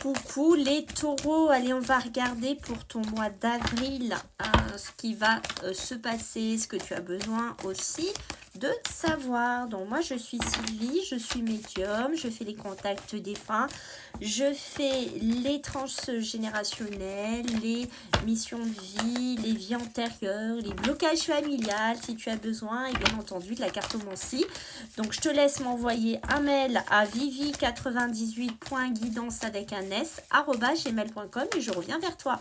Coucou les taureaux, allez on va regarder pour ton mois d'avril ce qui va se passer, ce que tu as besoin aussi de savoir. Donc moi je suis Sylvie, je suis médium, je fais les contacts défunts, je fais les tranches générationnelles, les missions de vie, les vies antérieures, les blocages familiales si tu as besoin et bien entendu de la cartomancie. Donc je te laisse m'envoyer un mail à vivi98.guidance avec un s @gmail.com et je reviens vers toi.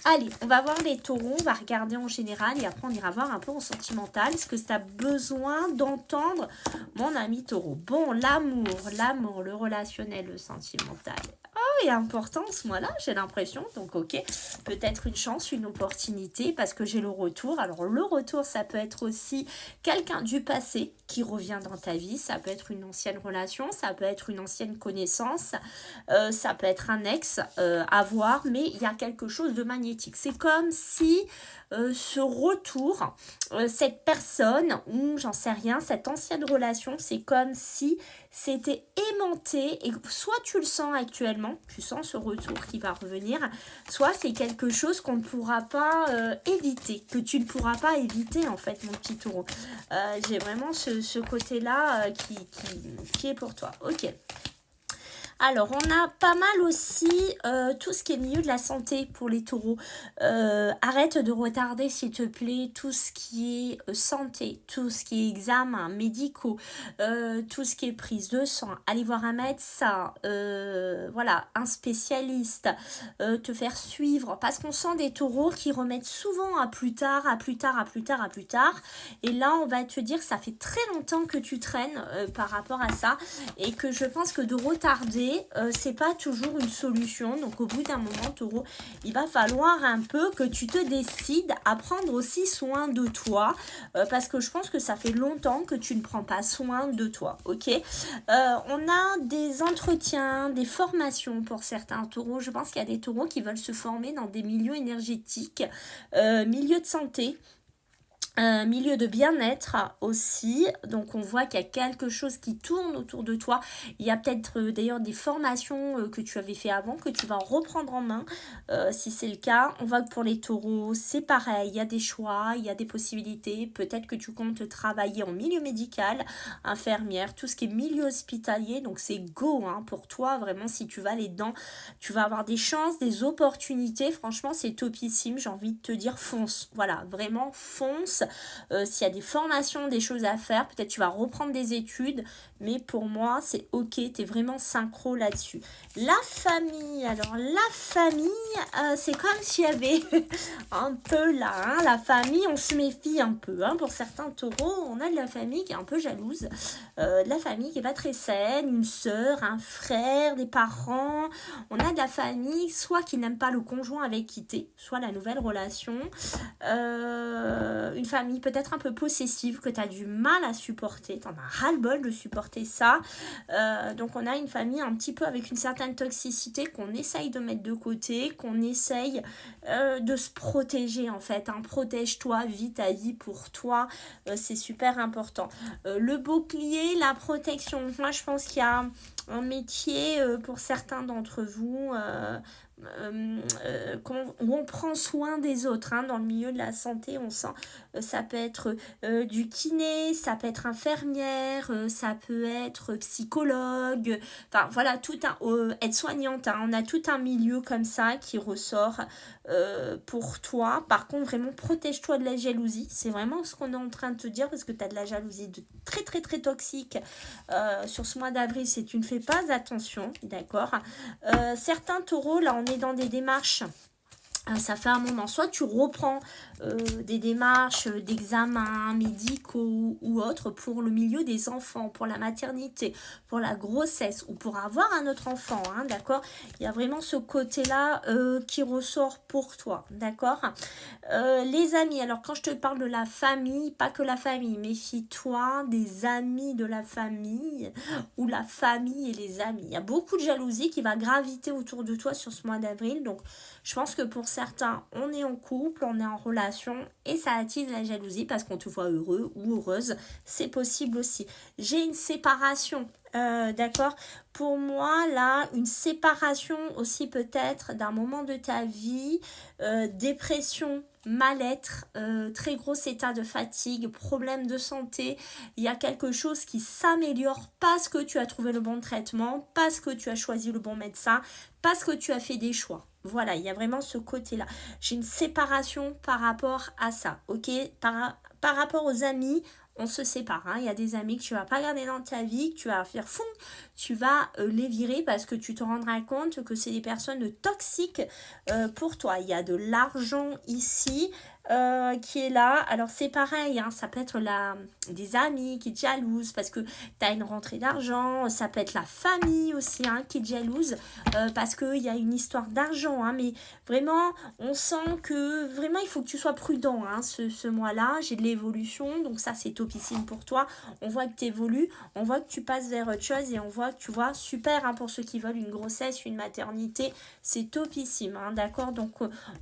Allez, on va voir les taureaux, on va regarder en général et après on ira voir un peu en sentimental ce que tu as besoin d'entendre, mon ami taureau. Bon, l'amour, le relationnel, le sentimental. Oh, est important ce mois-là, j'ai l'impression. Donc, ok, peut-être une chance, une opportunité parce que j'ai le retour. Alors, le retour, ça peut être aussi quelqu'un du passé qui revient dans ta vie. Ça peut être une ancienne relation, ça peut être une ancienne connaissance, ça peut être un ex à voir, mais il y a quelque chose de magnétique. C'est comme si ce retour, cette personne, ou j'en sais rien, cette ancienne relation, c'est comme si c'était aimanté et soit tu le sens actuellement, tu sens ce retour qui va revenir, soit c'est quelque chose qu'on ne pourra pas éviter, que tu ne pourras pas éviter en fait, mon petit taureau. J'ai vraiment ce côté-là qui est pour toi. Ok. Alors, on a pas mal aussi tout ce qui est milieu de la santé pour les taureaux. Arrête de retarder, s'il te plaît, tout ce qui est santé, tout ce qui est examens médicaux, tout ce qui est prise de sang. Aller voir un médecin, voilà, un spécialiste, te faire suivre. Parce qu'on sent des taureaux qui remettent souvent à plus tard, à plus tard, à plus tard, à plus tard. Et là, on va te dire que ça fait très longtemps que tu traînes par rapport à ça. Et que je pense que de retarder, c'est pas toujours une solution. Donc au bout d'un moment, taureau, il va falloir un peu que tu te décides à prendre aussi soin de toi, parce que je pense que ça fait longtemps que tu ne prends pas soin de toi. Ok. On a des entretiens, des formations pour certains taureaux. Je pense qu'il y a des taureaux qui veulent se former dans des milieux énergétiques, milieux de santé, milieu de bien-être aussi. Donc on voit qu'il y a quelque chose qui tourne autour de toi. Il y a peut-être d'ailleurs des formations que tu avais fait avant que tu vas reprendre en main si c'est le cas. On voit que pour les taureaux c'est pareil, il y a des choix, il y a des possibilités. Peut-être que tu comptes travailler en milieu médical, infirmière, tout ce qui est milieu hospitalier. Donc c'est go pour toi, vraiment. Si tu vas aller dedans, tu vas avoir des chances, des opportunités. Franchement c'est topissime, j'ai envie de te dire fonce. Voilà, vraiment fonce. S'il y a des formations, des choses à faire, peut-être tu vas reprendre des études, mais pour moi c'est ok, tu es vraiment synchro là-dessus. La famille, alors la famille, c'est comme s'il y avait un peu là, la famille, on se méfie un peu, pour certains taureaux, on a de la famille qui est un peu jalouse, de la famille qui est pas très saine, une sœur, un frère, des parents, on a de la famille, soit qui n'aime pas le conjoint avec qui t'es, soit la nouvelle relation, une famille peut-être un peu possessive que tu as du mal à supporter, tu en as ras-le-bol de supporter ça, donc on a une famille un petit peu avec une certaine toxicité qu'on essaye de mettre de côté, qu'on essaye de se protéger en fait, protège-toi, vis ta vie pour toi, c'est super important. Le bouclier, la protection, moi je pense qu'il y a un métier pour certains d'entre vous où on prend soin des autres, dans le milieu de la santé, on sent ça peut être du kiné, ça peut être infirmière, ça peut être psychologue, enfin voilà, tout un aide-soignante, on a tout un milieu comme ça qui ressort pour toi. Par contre, vraiment protège-toi de la jalousie, c'est vraiment ce qu'on est en train de te dire, parce que tu as de la jalousie très très très toxique sur ce mois d'avril si tu ne fais pas attention, d'accord. Certains taureaux, là on est dans des démarches, ça fait un moment, soit tu reprends des démarches d'examens médicaux ou autres pour le milieu des enfants, pour la maternité, pour la grossesse ou pour avoir un autre enfant, d'accord. Il y a vraiment ce côté-là qui ressort pour toi, d'accord. Les amis, alors quand je te parle de la famille, pas que la famille, méfie-toi des amis de la famille ou la famille et les amis. Il y a beaucoup de jalousie qui va graviter autour de toi sur ce mois d'avril, donc je pense que pour certains, on est en couple, on est en relation et ça attise la jalousie parce qu'on te voit heureux ou heureuse. C'est possible aussi. J'ai une séparation, d'accord? Pour moi, là, une séparation aussi peut-être d'un moment de ta vie, dépression, mal-être, très gros état de fatigue, problème de santé. Il y a quelque chose qui s'améliore parce que tu as trouvé le bon traitement, parce que tu as choisi le bon médecin, parce que tu as fait des choix. Voilà, il y a vraiment ce côté-là. J'ai une séparation par rapport à ça, ok? Par rapport aux amis, on se sépare. Hein. Il y a des amis que tu vas pas garder dans ta vie, que tu vas faire fou, tu vas les virer parce que tu te rendras compte que c'est des personnes toxiques pour toi. Il y a de l'argent ici qui est là. Alors c'est pareil, hein, ça peut être des amis qui te jalousent parce que tu as une rentrée d'argent. Ça peut être la famille aussi hein, qui te jalouse parce qu'il y a une histoire d'argent. Hein, mais vraiment, on sent que vraiment il faut que tu sois prudent hein, ce mois-là. J'ai de l'évolution, donc ça c'est topissime pour toi. On voit que tu évolues, on voit que tu passes vers autre chose et on voit que tu vois super hein, pour ceux qui veulent une grossesse, une maternité. C'est topissime, hein, d'accord? Donc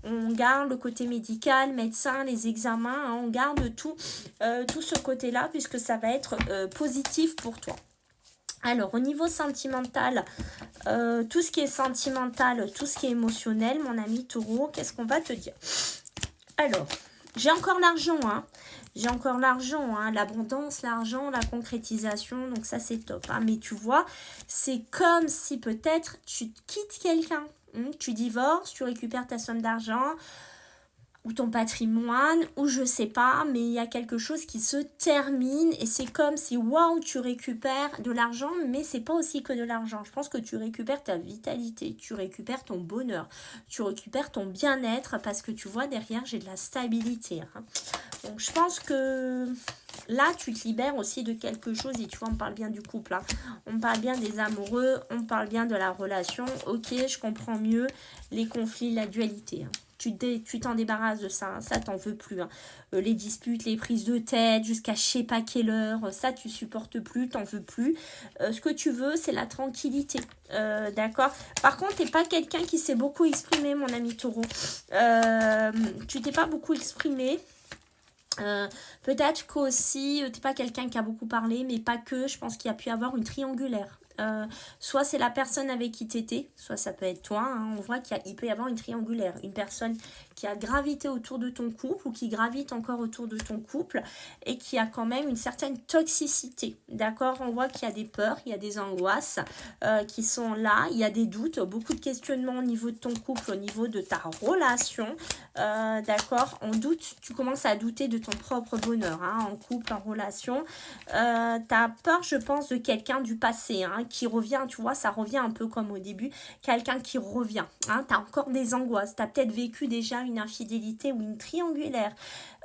on garde le côté médical, médecin, les examens, hein, on garde tout ce côté-là puisque ça va être positif pour toi. Alors, au niveau sentimental, tout ce qui est sentimental, tout ce qui est émotionnel, mon ami Taureau, qu'est-ce qu'on va te dire? Alors, j'ai encore l'argent, hein. J'ai encore l'argent, hein, l'abondance, l'argent, la concrétisation, donc ça c'est top. Hein. Mais tu vois, c'est comme si peut-être tu quittes quelqu'un. Tu divorces, tu récupères ta somme d'argent ou ton patrimoine, ou je sais pas, mais il y a quelque chose qui se termine et c'est comme si, waouh, tu récupères de l'argent, mais c'est pas aussi que de l'argent. Je pense que tu récupères ta vitalité, tu récupères ton bonheur, tu récupères ton bien-être parce que tu vois derrière, j'ai de la stabilité. Hein. Donc je pense que là, tu te libères aussi de quelque chose et tu vois, on parle bien du couple. Hein. On parle bien des amoureux, on parle bien de la relation. Ok, je comprends mieux les conflits, la dualité. Hein. Tu t'en débarrasses de ça, hein. Ça t'en veux plus. Hein. Les disputes, les prises de tête, jusqu'à je sais pas quelle heure, ça tu supportes plus, t'en veux plus. Ce que tu veux, c'est la tranquillité, d'accord? Par contre, t'es pas quelqu'un qui s'est beaucoup exprimé, mon ami Taureau. Tu t'es pas beaucoup exprimé. Peut-être qu'aussi, t'es pas quelqu'un qui a beaucoup parlé, mais pas que, je pense qu'il y a pu y avoir une triangulaire. Soit c'est la personne avec qui t'étais, soit ça peut être toi, hein, on voit qu'il peut y avoir une triangulaire, une personne qui a gravité autour de ton couple ou qui gravite encore autour de ton couple et qui a quand même une certaine toxicité, d'accord? On voit qu'il y a des peurs, il y a des angoisses qui sont là, il y a des doutes, beaucoup de questionnements au niveau de ton couple, au niveau de ta relation, d'accord? On doute, tu commences à douter de ton propre bonheur, hein, en couple, en relation. Tu as peur, je pense, de quelqu'un du passé, hein, qui revient, tu vois, ça revient un peu comme au début, quelqu'un qui revient, hein, tu as encore des angoisses, tu as peut-être vécu déjà une infidélité ou une triangulaire.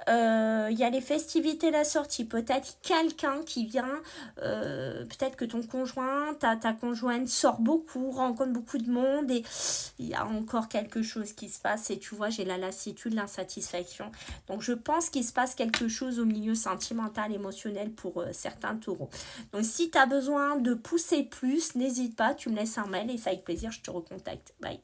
Il y a les festivités, la sortie, peut-être quelqu'un qui vient, peut-être que ton conjoint, ta conjointe sort beaucoup, rencontre beaucoup de monde et il y a encore quelque chose qui se passe et tu vois, j'ai la lassitude, l'insatisfaction. Donc je pense qu'il se passe quelque chose au milieu sentimental, émotionnel pour certains taureaux. Donc si tu as besoin de pousser plus, n'hésite pas, tu me laisses un mail et ça avec plaisir, je te recontacte. Bye.